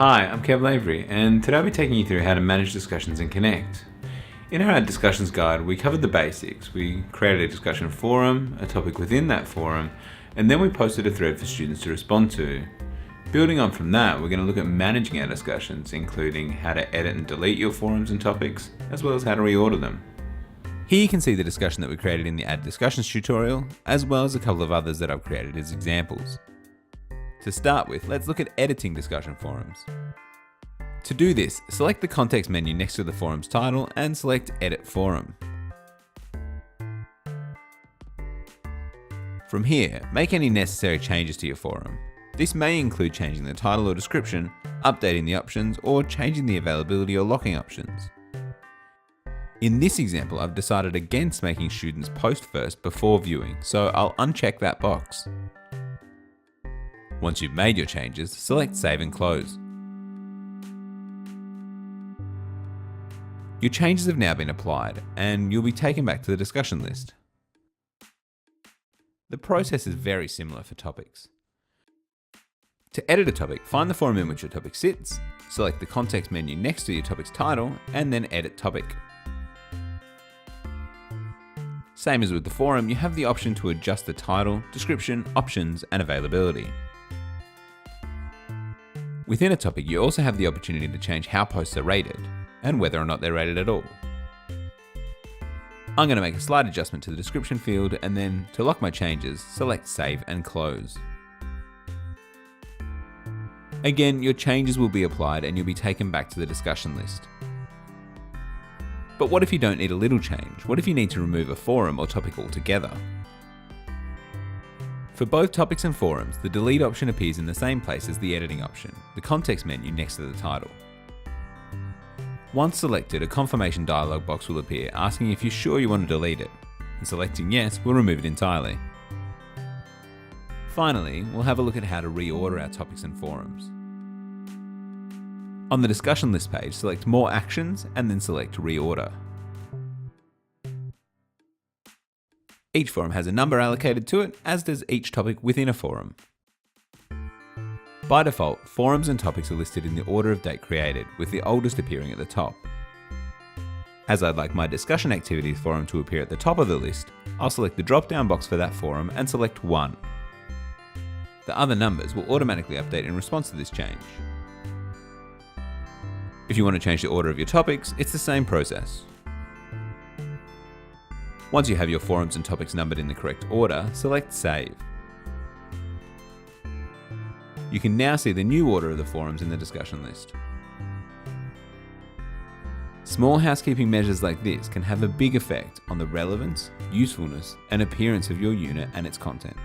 Hi, I'm Kev Lavery, and today I'll be taking you through how to manage discussions and connect. In our discussions guide, we covered the basics. We created a discussion forum, a topic within that forum, and then we posted a thread for students to respond to. Building on from that, we're going to look at managing our discussions, including how to edit and delete your forums and topics, as well as how to reorder them. Here you can see the discussion that we created in the Add Discussions tutorial, as well as a couple of others that I've created as examples. To start with, let's look at editing discussion forums. To do this, select the context menu next to the forum's title and select Edit Forum. From here, make any necessary changes to your forum. This may include changing the title or description, updating the options, or changing the availability or locking options. In this example, I've decided against making students post first before viewing, so I'll uncheck that box. Once you've made your changes, select Save and Close. Your changes have now been applied, and you'll be taken back to the discussion list. The process is very similar for topics. To edit a topic, find the forum in which your topic sits, select the context menu next to your topic's title, and then Edit Topic. Same as with the forum, you have the option to adjust the title, description, options, and availability. Within a topic, you also have the opportunity to change how posts are rated, and whether or not they're rated at all. I'm going to make a slight adjustment to the description field, and then, to lock my changes, select Save and Close. Again, your changes will be applied and you'll be taken back to the discussion list. But what if you don't need a little change? What if you need to remove a forum or topic altogether? For both topics and forums, the delete option appears in the same place as the editing option, the context menu next to the title. Once selected, a confirmation dialog box will appear asking if you're sure you want to delete it, and selecting yes will remove it entirely. Finally, we'll have a look at how to reorder our topics and forums. On the discussion list page, select More Actions and then select Reorder. Each forum has a number allocated to it, as does each topic within a forum. By default, forums and topics are listed in the order of date created, with the oldest appearing at the top. As I'd like my discussion activities forum to appear at the top of the list, I'll select the drop-down box for that forum and select 1. The other numbers will automatically update in response to this change. If you want to change the order of your topics, it's the same process. Once you have your forums and topics numbered in the correct order, select Save. You can now see the new order of the forums in the discussion list. Small housekeeping measures like this can have a big effect on the relevance, usefulness, and appearance of your unit and its content.